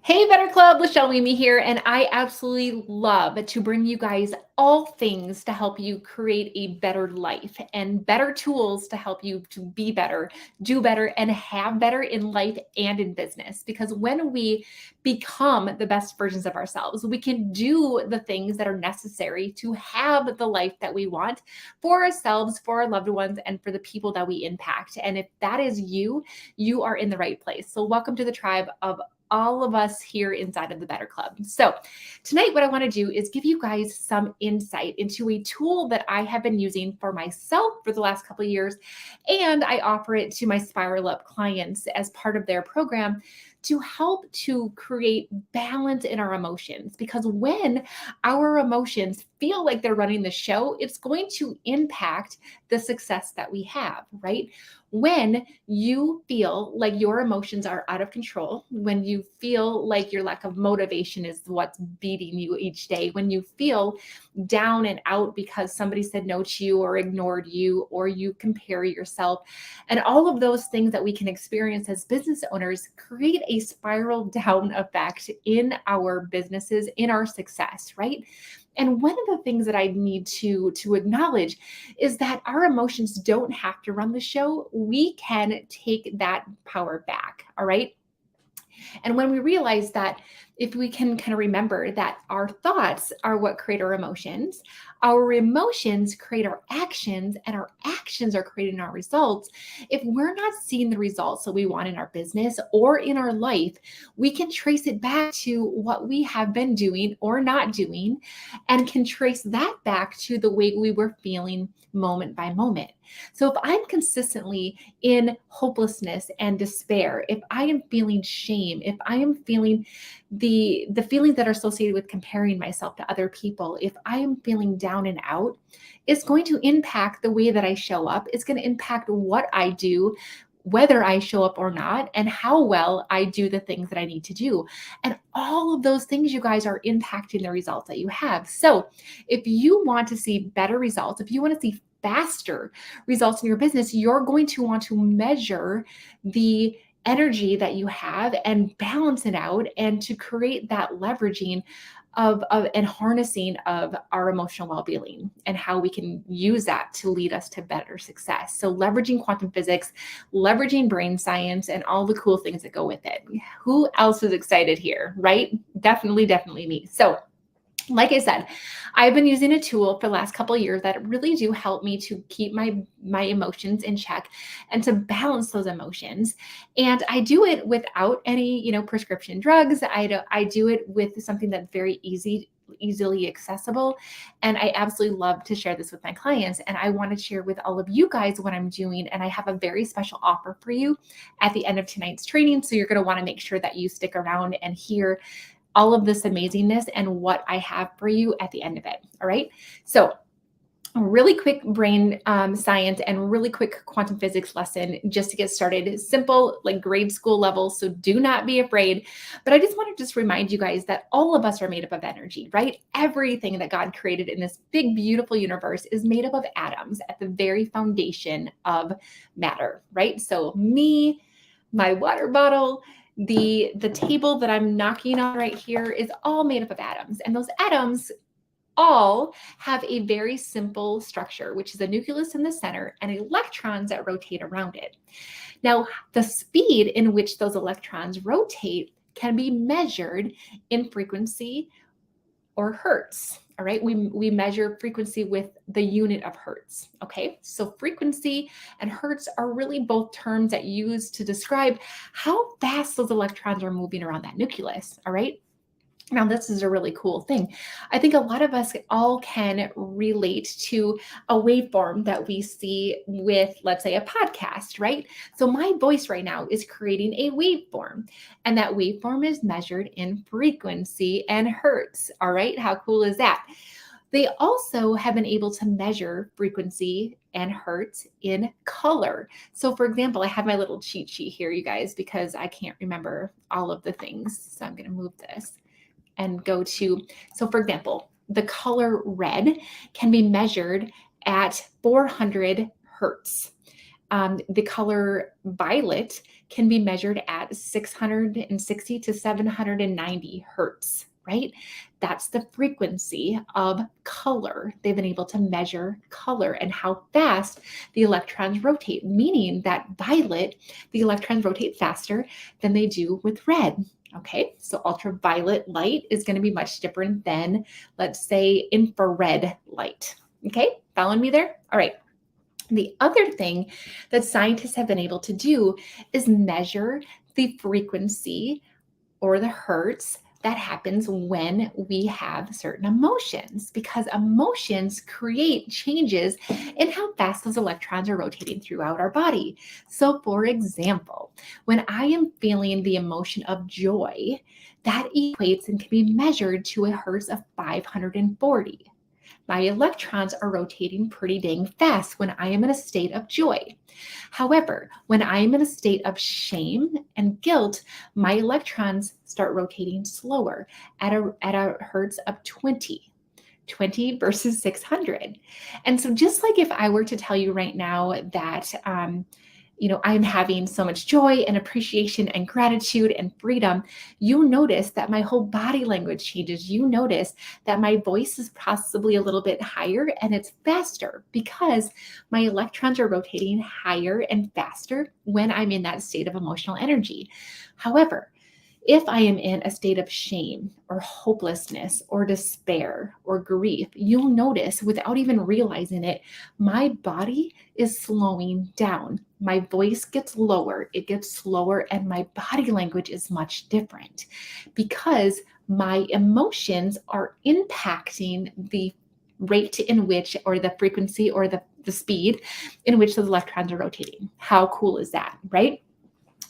Hey, Better Club, Lachelle Mimi here, and I absolutely love to bring you guys all things to help you create a better life and better tools to help you to be better, do better, and have better in life and in business. Because when we become the best versions of ourselves, we can do the things that are necessary to have the life that we want for ourselves, for our loved ones, and for the people that we impact. And if that is you, you are in the right place. So, welcome to the tribe of all of us here inside of the Better Club. So, tonight, what I want to do is give you guys some insight into a tool that I have been using for myself for the last couple of years. And I offer it to my Spiral Up clients as part of their program to help to create balance in our emotions. Because when our emotions feel like they're running the show, it's going to impact the success that we have, right? When you feel like your emotions are out of control, when you feel like your lack of motivation is what's beating you each day, when you feel down and out because somebody said no to you or ignored you, or you compare yourself, and all of those things that we can experience as business owners create a spiral down effect in our businesses, in our success, right? And one of the things that I need to acknowledge is that our emotions don't have to run the show. We can take that power back. All right. And when we realize that, if we can kind of remember that our thoughts are what create our emotions create our actions, and our actions are creating our results. If we're not seeing the results that we want in our business or in our life, we can trace it back to what we have been doing or not doing, and can trace that back to the way we were feeling moment by moment. So if I'm consistently in hopelessness and despair, if I am feeling shame, if I am feeling the feelings that are associated with comparing myself to other people, if I am feeling down and out, it's going to impact the way that I show up. It's going to impact what I do, whether I show up or not, and how well I do the things that I need to do. And all of those things, you guys, are impacting the results that you have. So if you want to see better results, if you want to see faster results in your business, you're going to want to measure the energy that you have and balance it out, and to create that leveraging of and harnessing of our emotional well-being, and how we can use that to lead us to better success. So leveraging quantum physics, leveraging brain science, and all the cool things that go with it. Who else is excited here, right? Definitely me. So like I said, I've been using a tool for the last couple of years that really do help me to keep my emotions in check and to balance those emotions. And I do it without any, prescription drugs. I do it with something that's very easily accessible. And I absolutely love to share this with my clients. And I want to share with all of you guys what I'm doing. And I have a very special offer for you at the end of tonight's training. So you're going to want to make sure that you stick around and hear all of this amazingness and what I have for you at the end of it. All right. So, really quick brain science and really quick quantum physics lesson just to get started. Simple, like grade school level. So do not be afraid. But I just want to remind you guys that all of us are made up of energy, right? Everything that God created in this big, beautiful universe is made up of atoms at the very foundation of matter, right? So me, my water bottle, the table that I'm knocking on right here is all made up of atoms. And those atoms all have a very simple structure, which is a nucleus in the center and electrons that rotate around it. Now, the speed in which those electrons rotate can be measured in frequency or hertz. All right, we measure frequency with the unit of hertz. Okay, so frequency and hertz are really both terms that use to describe how fast those electrons are moving around that nucleus. All right. Now, this is a really cool thing. I think a lot of us all can relate to a waveform that we see with, let's say, a podcast, right? So my voice right now is creating a waveform, and that waveform is measured in frequency and hertz. All right, how cool is that? They also have been able to measure frequency and hertz in color. So for example, I have my little cheat sheet here, you guys, because I can't remember all of the things. So I'm going to move this and go to, so for example, the color red can be measured at 400 hertz. The color violet can be measured at 660 to 790 hertz, right? That's the frequency of color. They've been able to measure color and how fast the electrons rotate, meaning that violet, the electrons rotate faster than they do with red. Okay, so ultraviolet light is going to be much different than, let's say, infrared light. Okay, following me there? All right. The other thing that scientists have been able to do is measure the frequency or the hertz that happens when we have certain emotions, because emotions create changes in how fast those electrons are rotating throughout our body. So, for example, when I am feeling the emotion of joy, that equates and can be measured to a hertz of 540. My electrons are rotating pretty dang fast when I am in a state of joy. However, when I am in a state of shame and guilt, my electrons start rotating slower at a hertz of 20. 20 versus 600. And so just like if I were to tell you right now that I'm having so much joy and appreciation and gratitude and freedom, you notice that my whole body language changes. You notice that my voice is possibly a little bit higher and it's faster because my electrons are rotating higher and faster when I'm in that state of emotional energy. However, if I am in a state of shame or hopelessness or despair or grief, you'll notice without even realizing it, my body is slowing down. My voice gets lower, it gets slower, and my body language is much different because my emotions are impacting the rate in which, or the frequency, or the speed in which those electrons are rotating. How cool is that, right?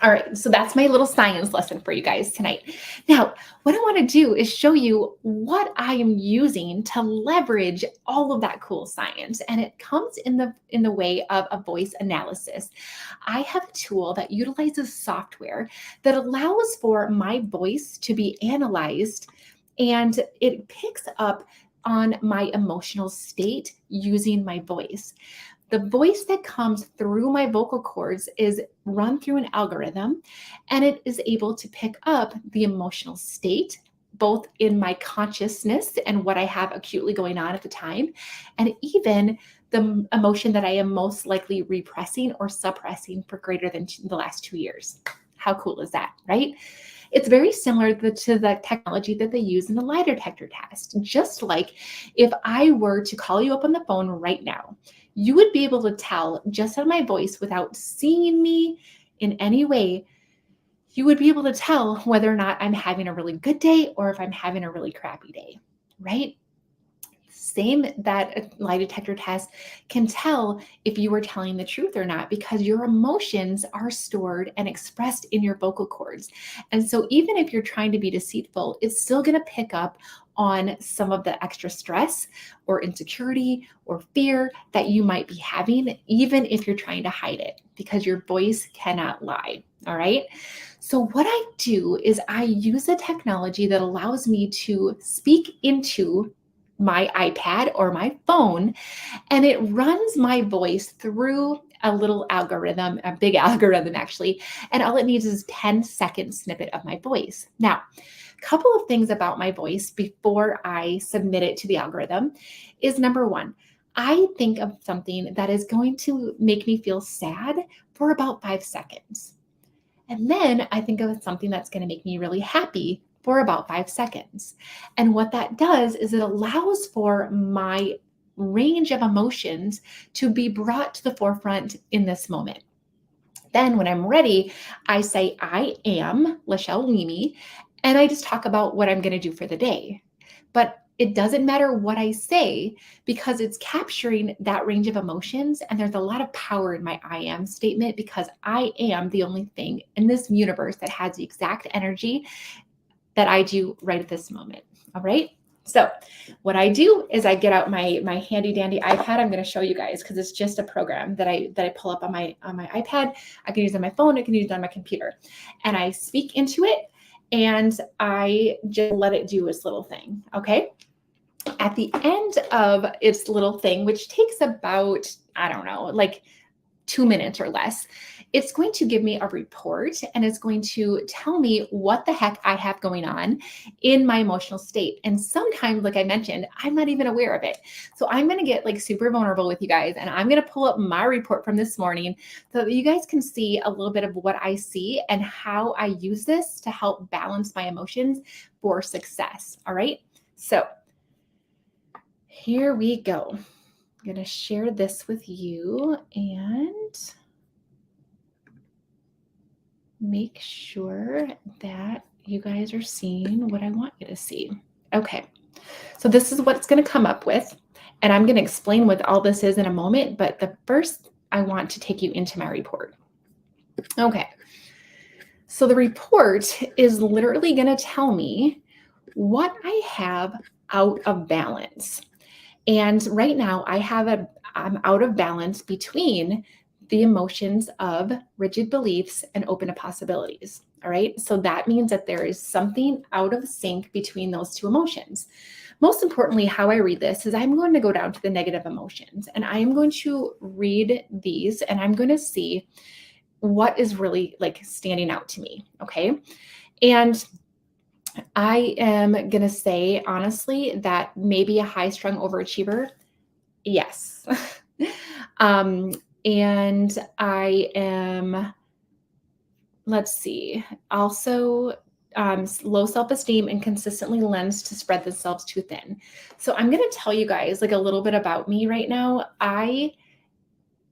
All right, so that's my little science lesson for you guys tonight. Now, what I want to do is show you what I am using to leverage all of that cool science, and it comes in the way of a voice analysis. I have a tool that utilizes software that allows for my voice to be analyzed, and it picks up on my emotional state using my voice. The voice that comes through my vocal cords is run through an algorithm, and it is able to pick up the emotional state, both in my consciousness and what I have acutely going on at the time, and even the emotion that I am most likely repressing or suppressing for greater than the last 2 years. How cool is that, right? It's very similar to the technology that they use in the lie detector test. Just like if I were to call you up on the phone right now, you would be able to tell just on my voice without seeing me in any way. You would be able to tell whether or not I'm having a really good day or if I'm having a really crappy day, right? Same, that a lie detector test can tell if you are telling the truth or not because your emotions are stored and expressed in your vocal cords. And so even if you're trying to be deceitful, it's still going to pick up on some of the extra stress or insecurity or fear that you might be having, even if you're trying to hide it, because your voice cannot lie. All right. So what I do is I use a technology that allows me to speak into my iPad or my phone, and it runs my voice through a little algorithm, a big algorithm actually, and all it needs is 10-second snippet of my voice. Now, a couple of things about my voice before I submit it to the algorithm is, number one, I think of something that is going to make me feel sad for about 5 seconds. And then I think of something that's going to make me really happy for about 5 seconds. And what that does is it allows for my range of emotions to be brought to the forefront in this moment. Then when I'm ready, I say, I am Lachelle Leamy, and I just talk about what I'm going to do for the day. But it doesn't matter what I say because it's capturing that range of emotions. And there's a lot of power in my I am statement because I am the only thing in this universe that has the exact energy that I do right at this moment. All right. So what I do is I get out my handy dandy iPad. I'm going to show you guys because it's just a program that I pull up on my iPad. I can use it on my phone. I can use it on my computer, and I speak into it and I just let it do its little thing. Okay. At the end of its little thing, which takes about, I don't know, like 2 minutes or less. It's going to give me a report and it's going to tell me what the heck I have going on in my emotional state. And sometimes, like I mentioned, I'm not even aware of it. So I'm going to get like super vulnerable with you guys, and I'm going to pull up my report from this morning so that you guys can see a little bit of what I see and how I use this to help balance my emotions for success. All right. So here we go. I'm going to share this with you and make sure that you guys are seeing what I want you to see. Okay. So this is what it's going to come up with. And I'm going to explain what all this is in a moment. But the first, I want to take you into my report. Okay. So the report is literally going to tell me what I have out of balance. And right now I'm out of balance between the emotions of rigid beliefs and open to possibilities. All right. So that means that there is something out of sync between those two emotions. Most importantly, how I read this is I'm going to go down to the negative emotions and I'm going to read these and I'm going to see what is really like standing out to me. Okay. And I am going to say, honestly, that maybe a high strung overachiever. Yes. And I am, let's see, also low self-esteem and consistently lends to spread themselves too thin. So I'm going to tell you guys like a little bit about me right now. I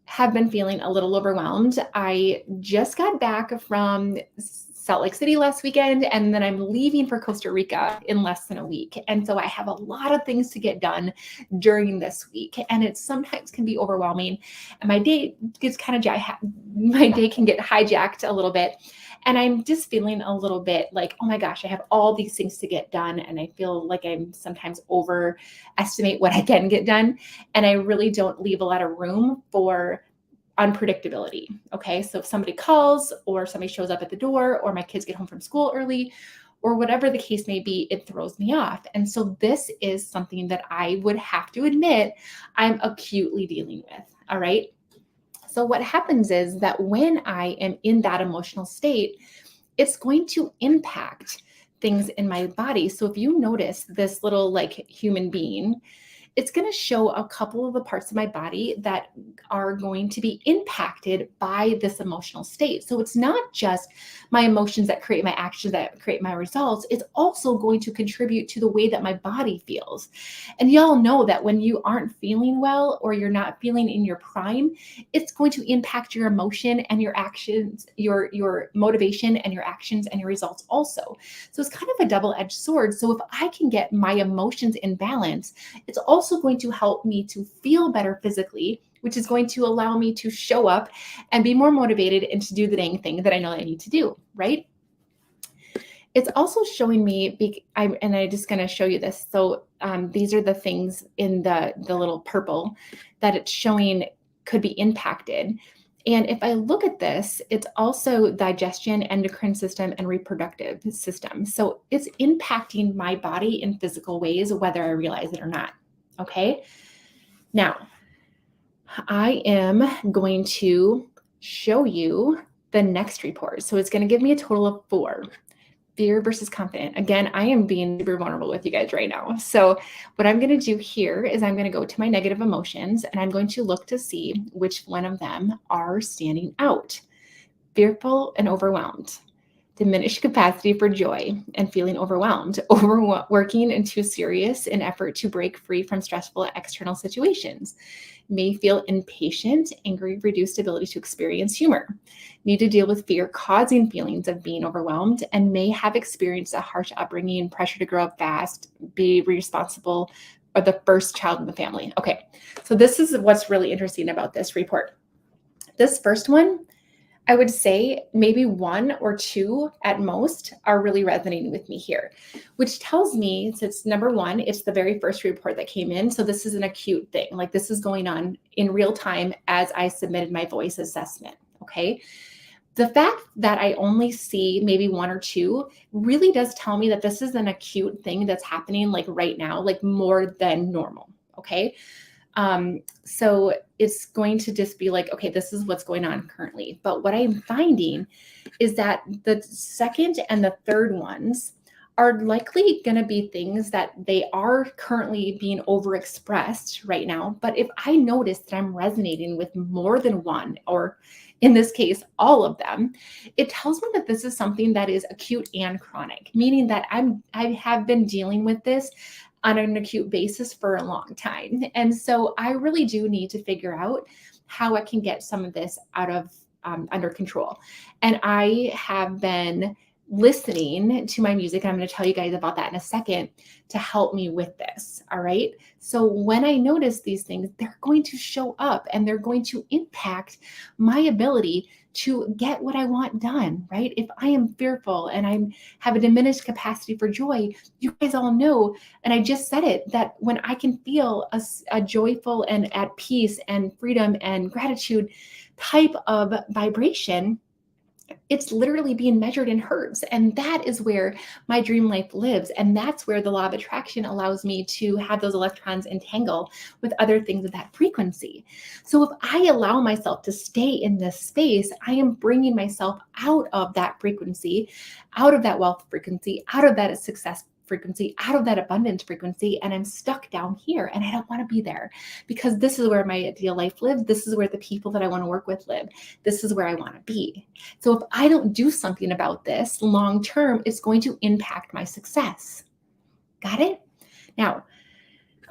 have been feeling a little overwhelmed. I just got back from Salt Lake City last weekend, and then I'm leaving for Costa Rica in less than a week. And so I have a lot of things to get done during this week, and it sometimes can be overwhelming. And my day gets kind of my day can get hijacked a little bit. And I'm just feeling a little bit like, oh my gosh, I have all these things to get done. And I feel like I'm sometimes overestimate what I can get done. And I really don't leave a lot of room for unpredictability. Okay. So if somebody calls or somebody shows up at the door or my kids get home from school early or whatever the case may be, it throws me off. And so this is something that I would have to admit I'm acutely dealing with. All right. So what happens is that when I am in that emotional state, it's going to impact things in my body. So if you notice this little like human being, it's going to show a couple of the parts of my body that are going to be impacted by this emotional state. So it's not just my emotions that create my actions, that create my results. It's also going to contribute to the way that my body feels. And y'all know that when you aren't feeling well or you're not feeling in your prime, it's going to impact your emotion and your actions, your motivation and your actions and your results also. So it's kind of a double-edged sword. So if I can get my emotions in balance, it's also going to help me to feel better physically, which is going to allow me to show up and be more motivated and to do the dang thing that I know I need to do, right? It's also showing me, and I'm just going to show you this. So these are the things in the little purple that it's showing could be impacted. And if I look at this, it's also digestion, endocrine system, and reproductive system. So it's impacting my body in physical ways, whether I realize it or not. Okay. Now, I am going to show you the next report. So it's going to give me a total of 4. Fear versus confident. Again, I am being super vulnerable with you guys right now. So what I'm going to do here is I'm going to go to my negative emotions and I'm going to look to see which one of them are standing out. Fearful and overwhelmed. Diminished capacity for joy and feeling overwhelmed, overworking and too serious in effort to break free from stressful external situations. May feel impatient, angry, reduced ability to experience humor. Need to deal with fear causing feelings of being overwhelmed and may have experienced a harsh upbringing, pressure to grow up fast, be responsible, or the first child in the family. Okay, so this is what's really interesting about this report. This first one, I would say maybe 1 or 2 at most are really resonating with me here, which tells me since number 1, it's the very first report that came in. So this is an acute thing. Like this is going on in real time as I submitted my voice assessment. Okay. The fact that I only see maybe 1 or 2 really does tell me that this is an acute thing that's happening like right now, like more than normal. Okay. So it's going to just be like, okay, this is what's going on currently. But what I'm finding is that the second and the third ones are likely going to be things that they are currently being overexpressed right now. But if I notice that I'm resonating with more than one, or in this case, all of them, it tells me that this is something that is acute and chronic, meaning that I have been dealing with this on an acute basis for a long time. And so I really do need to figure out how I can get some of this out of under control. And I have been listening to my music. I'm going to tell you guys about that in a second to help me with this. All right. So when I notice these things, they're going to show up and they're going to impact my ability to get what I want done, right? If I am fearful and I have a diminished capacity for joy, you guys all know, and I just said it, that when I can feel a joyful and at peace and freedom and gratitude type of vibration, it's literally being measured in hertz. And that is where my dream life lives. And that's where the law of attraction allows me to have those electrons entangle with other things of that frequency. So if I allow myself to stay in this space, I am bringing myself out of that frequency, out of that wealth frequency, out of that success frequency, out of that abundance frequency, and I'm stuck down here and I don't want to be there, because this is where my ideal life lives. This is where the people that I want to work with live. This is where I want to be. So if I don't do something about this long term, it's going to impact my success. Got it? Now,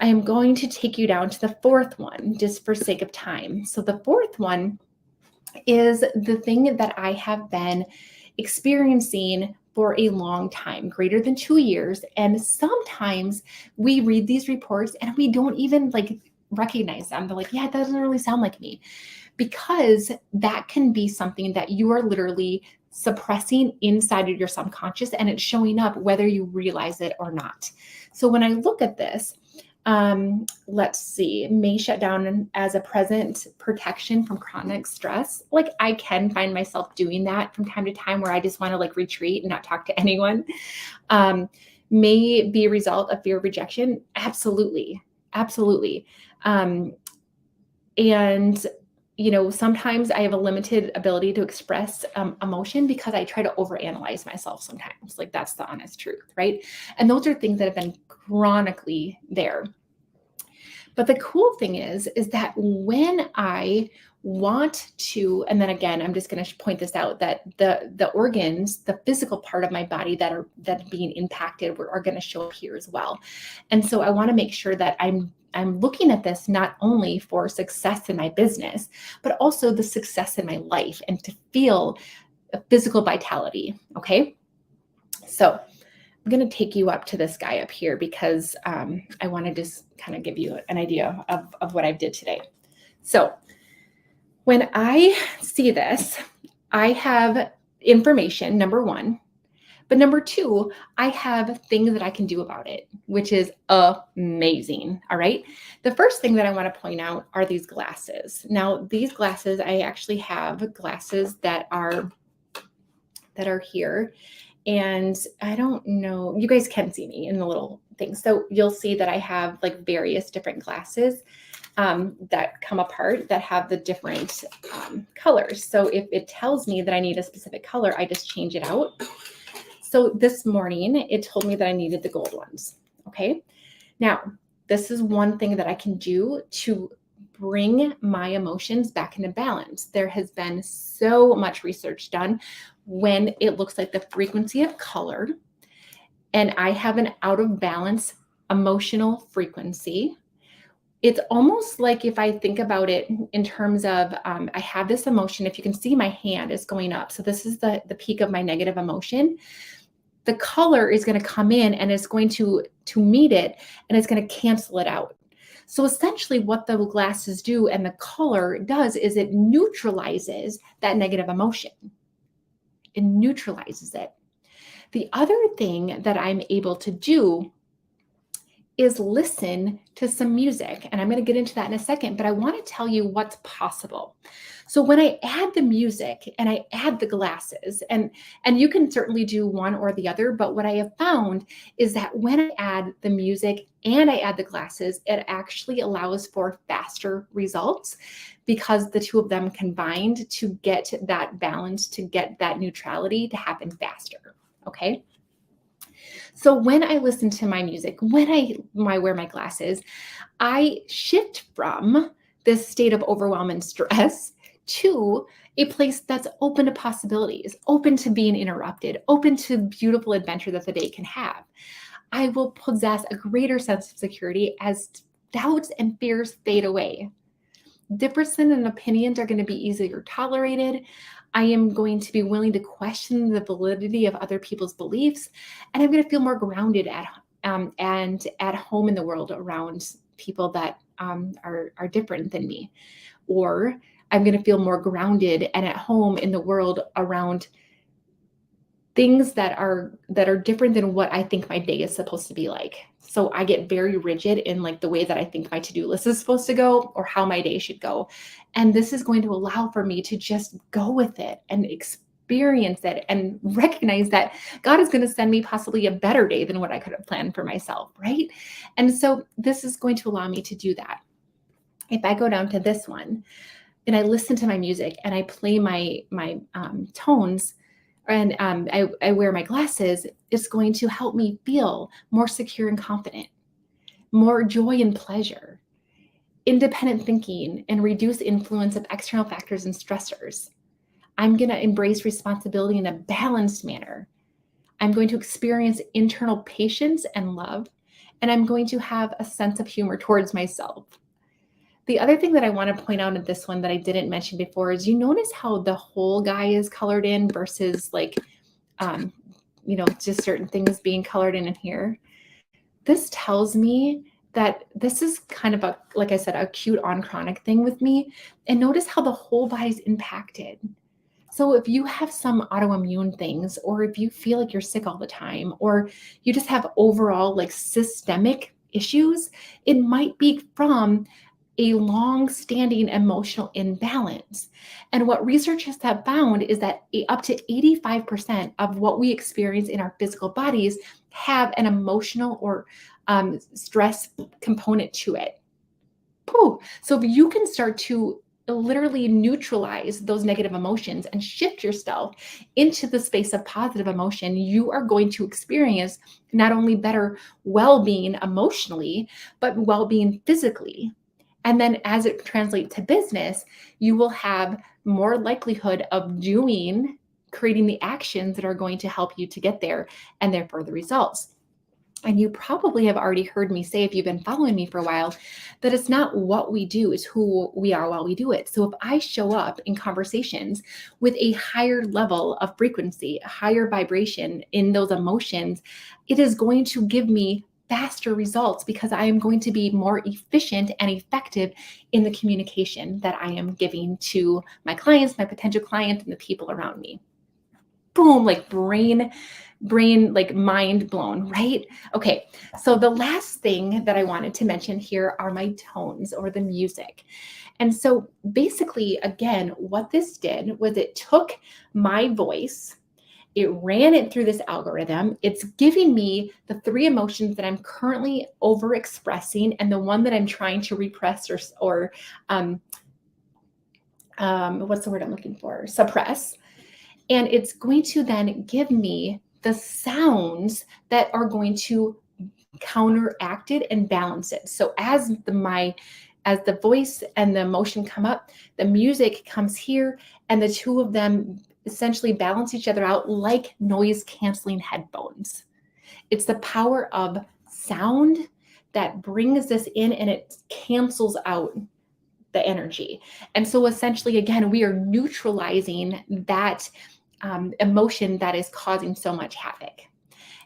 I am going to take you down to the fourth one just for sake of time. So the fourth one is the thing that I have been experiencing for a long time, greater than 2 years. And sometimes we read these reports and we don't even recognize them. They're like, yeah, it doesn't really sound like me, because that can be something that you are literally suppressing inside of your subconscious, and it's showing up whether you realize it or not. So when I look at this, let's see, may shut down as a present protection from chronic stress. Like, I can find myself doing that from time to time where I just want to retreat and not talk to anyone. May be a result of fear of rejection. Absolutely. Absolutely. And sometimes I have a limited ability to express emotion because I try to overanalyze myself sometimes. That's the honest truth, right? And those are things that have been chronically there. But the cool thing is that when I want to, and then again, I'm just going to point this out, that the organs, the physical part of my body that are being impacted are going to show up here as well. And so I want to make sure that I'm looking at this not only for success in my business, but also the success in my life and to feel a physical vitality. Okay. So I'm going to take you up to this guy up here because I want to just kind of give you an idea of what I did today. So when I see this, I have information, number one. But number two, I have things that I can do about it, which is amazing. All right. The first thing that I want to point out are these glasses. Now, these glasses, I actually have glasses that are here. And I don't know, you guys can see me in the little thing. So you'll see that I have various different glasses that come apart that have the different colors. So if it tells me that I need a specific color, I just change it out. So this morning it told me that I needed the gold ones. Okay. Now, this is one thing that I can do to bring my emotions back into balance. There has been so much research done when it looks like the frequency of color and I have an out of balance emotional frequency. It's almost like, if I think about it in terms of, I have this emotion, if you can see my hand is going up. So this is the peak of my negative emotion. The color is going to come in and it's going to meet it and it's going to cancel it out. So essentially what the glasses do and the color does is it neutralizes that negative emotion. It neutralizes it. The other thing that I'm able to do is listen to some music. And I'm going to get into that in a second, but I want to tell you what's possible. So when I add the music and I add the glasses, and you can certainly do one or the other, but what I have found is that when I add the music and I add the glasses, it actually allows for faster results because the two of them combined to get that balance, to get that neutrality to happen faster. Okay. So when I listen to my music, when I wear my glasses, I shift from this state of overwhelm and stress to a place that's open to possibilities, open to being interrupted, open to beautiful adventure that the day can have. I will possess a greater sense of security as doubts and fears fade away. Differences in opinions are going to be easier tolerated. I am going to be willing to question the validity of other people's beliefs, and I'm going to feel more grounded and at home in the world around people that are different than me. Or I'm going to feel more grounded and at home in the world around things that are different than what I think my day is supposed to be like. So I get very rigid in like the way that I think my to-do list is supposed to go or how my day should go. And this is going to allow for me to just go with it and experience it and recognize that God is going to send me possibly a better day than what I could have planned for myself, right? And so this is going to allow me to do that. If I go down to this one and I listen to my music and I play my tones, and I wear my glasses, it's going to help me feel more secure and confident, more joy and pleasure, independent thinking, and reduce influence of external factors and stressors. I'm going to embrace responsibility in a balanced manner. I'm going to experience internal patience and love, and I'm going to have a sense of humor towards myself. The other thing that I want to point out in this one that I didn't mention before is you notice how the whole guy is colored in versus like, just certain things being colored in here. This tells me that this is kind of like I said, acute on chronic thing with me. And notice how the whole body's impacted. So if you have some autoimmune things, or if you feel like you're sick all the time, or you just have overall like systemic issues, it might be from a long-standing emotional imbalance. And what researchers have found is that up to 85% of what we experience in our physical bodies have an emotional or stress component to it. Whew. So if you can start to literally neutralize those negative emotions and shift yourself into the space of positive emotion, you are going to experience not only better well-being emotionally, but well-being physically. And then as it translates to business, you will have more likelihood of creating the actions that are going to help you to get there and therefore the results. And you probably have already heard me say, if you've been following me for a while, that it's not what we do, it's who we are while we do it. So if I show up in conversations with a higher level of frequency, a higher vibration in those emotions, it is going to give me faster results because I am going to be more efficient and effective in the communication that I am giving to my clients, my potential clients, and the people around me. Boom, like brain, like mind blown, right? Okay, so the last thing that I wanted to mention here are my tones or the music. And so basically, again, what this did was it took my voice, it ran it through this algorithm. It's giving me the three emotions that I'm currently overexpressing and the one that I'm trying to repress or what's the word I'm looking for? Suppress. And it's going to then give me the sounds that are going to counteract it and balance it. So as the voice and the emotion come up, the music comes here, and the two of them essentially balance each other out like noise canceling headphones. It's the power of sound that brings this in and it cancels out the energy. And so essentially, again, we are neutralizing that emotion that is causing so much havoc.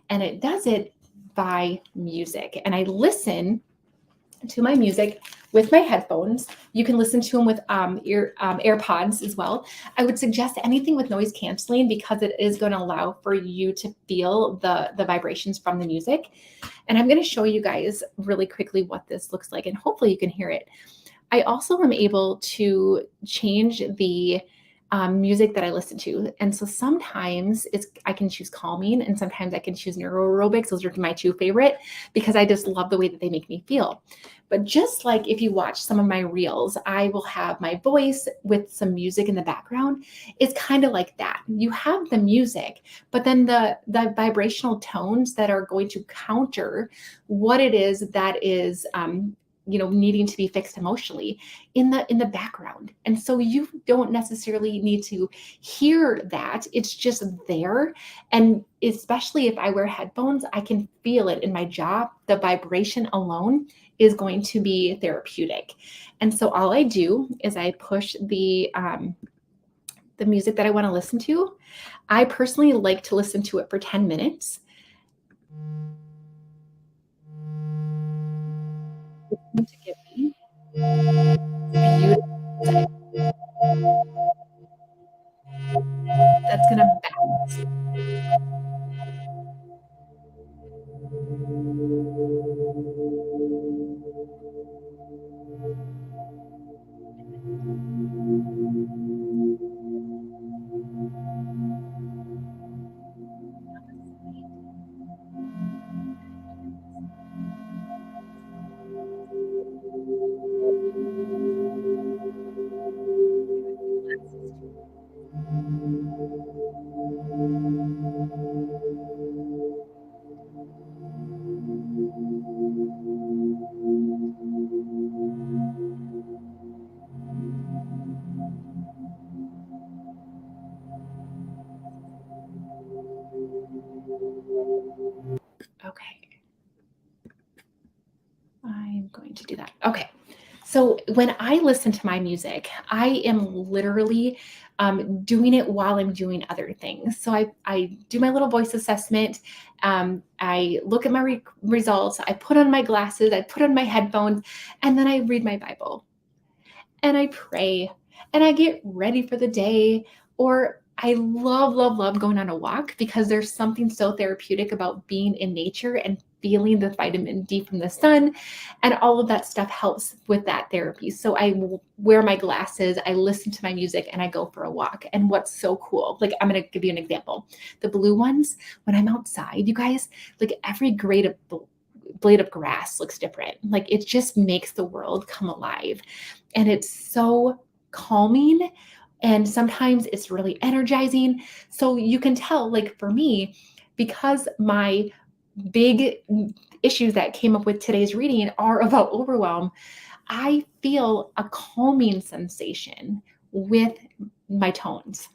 And it does it by music. And I listen to my music with my headphones. You can listen to them with AirPods as well. I would suggest anything with noise canceling because it is going to allow for you to feel the vibrations from the music. And I'm going to show you guys really quickly what this looks like, and hopefully you can hear it. I also am able to change the music that I listen to. And so sometimes I can choose calming, and sometimes I can choose neuro aerobics. Those are my two favorite because I just love the way that they make me feel. But just like if you watch some of my reels, I will have my voice with some music in the background. It's kind of like that. You have the music, but then the vibrational tones that are going to counter what it is that is needing to be fixed emotionally in the background. And so you don't necessarily need to hear that. It's just there. And especially if I wear headphones, I can feel it in my jaw. The vibration alone is going to be therapeutic. And so all I do is I push the music that I want to listen to. I personally like to listen to it for 10 minutes. To give me beautiful. That's gonna balance. Okay. I'm going to do that. Okay. So when I listen to my music, I am literally doing it while I'm doing other things. So I do my little voice assessment. I look at my results. I put on my glasses. I put on my headphones, and then I read my Bible and I pray and I get ready for the day. Or I love, love, love going on a walk because there's something so therapeutic about being in nature and feeling the vitamin D from the sun, and all of that stuff helps with that therapy. So I wear my glasses, I listen to my music, and I go for a walk. And what's so cool, like I'm going to give you an example. The blue ones, when I'm outside, you guys, like every blade of grass looks different. Like it just makes the world come alive. And it's so calming. And sometimes it's really energizing. So you can tell, like for me, because my big issues that came up with today's reading are about overwhelm, I feel a calming sensation with my tones.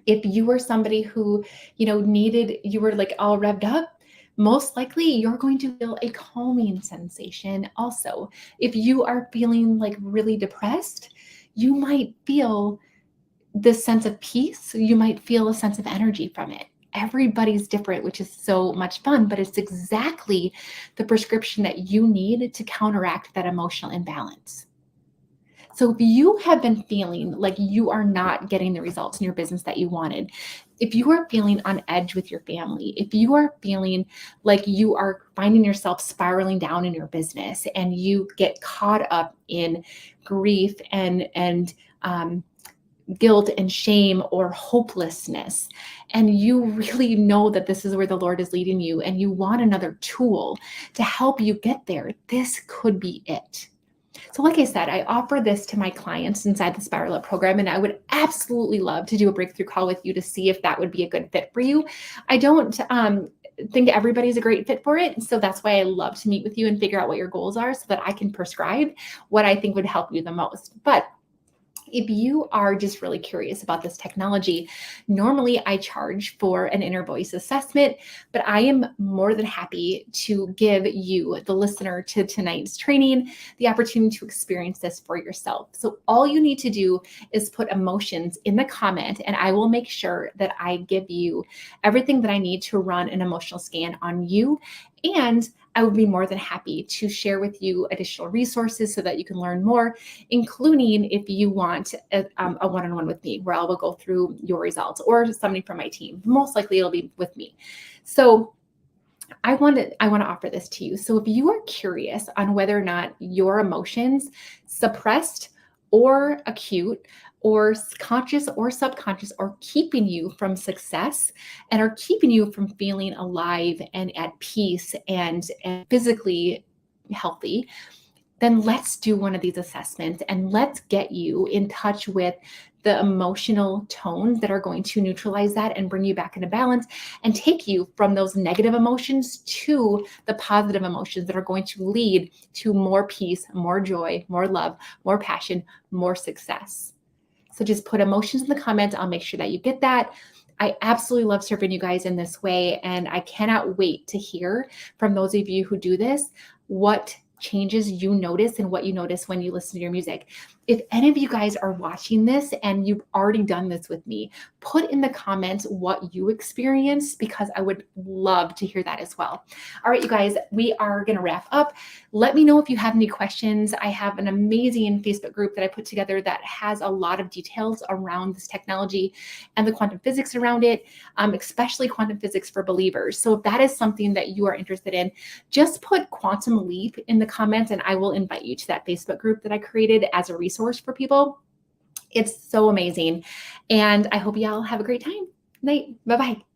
If you were somebody who, you were like all revved up, most likely you're going to feel a calming sensation also. If you are feeling like really depressed, you might feel this sense of peace. You might feel a sense of energy from it. Everybody's different, which is so much fun, but it's exactly the prescription that you need to counteract that emotional imbalance. So if you have been feeling like you are not getting the results in your business that you wanted, if you are feeling on edge with your family, if you are feeling like you are finding yourself spiraling down in your business and you get caught up in grief and guilt and shame or hopelessness, and you really know that this is where the Lord is leading you and you want another tool to help you get there, this could be it. So like I said, I offer this to my clients inside the Spiral Up program, and I would absolutely love to do a breakthrough call with you to see if that would be a good fit for you. I don't think everybody's a great fit for it. So that's why I love to meet with you and figure out what your goals are so that I can prescribe what I think would help you the most. But if you are just really curious about this technology, normally I charge for an inner voice assessment, but I am more than happy to give you, the listener to tonight's training, the opportunity to experience this for yourself. So all you need to do is put emotions in the comment, and I will make sure that I give you everything that I need to run an emotional scan on you And I would be more than happy to share with you additional resources so that you can learn more, including if you want a one-on-one with me where I will go through your results, or somebody from my team. Most likely it'll be with me. So I want to offer this to you. So if you are curious on whether or not your emotions, suppressed or acute or conscious or subconscious, are keeping you from success and are keeping you from feeling alive and at peace and physically healthy, then let's do one of these assessments and let's get you in touch with the emotional tones that are going to neutralize that and bring you back into balance and take you from those negative emotions to the positive emotions that are going to lead to more peace, more joy, more love, more passion, more success. So just put emotions in the comments. I'll make sure that you get that. I absolutely love serving you guys in this way. And I cannot wait to hear from those of you who do this, what changes you notice and what you notice when you listen to your music. If any of you guys are watching this and you've already done this with me, put in the comments what you experienced, because I would love to hear that as well. All right, you guys, we are going to wrap up. Let me know if you have any questions. I have an amazing Facebook group that I put together that has a lot of details around this technology and the quantum physics around it, especially quantum physics for believers. So if that is something that you are interested in, just put Quantum Leap in the comments and I will invite you to that Facebook group that I created as a resource for people. It's so amazing. And I hope y'all have a great time. Night. Bye-bye.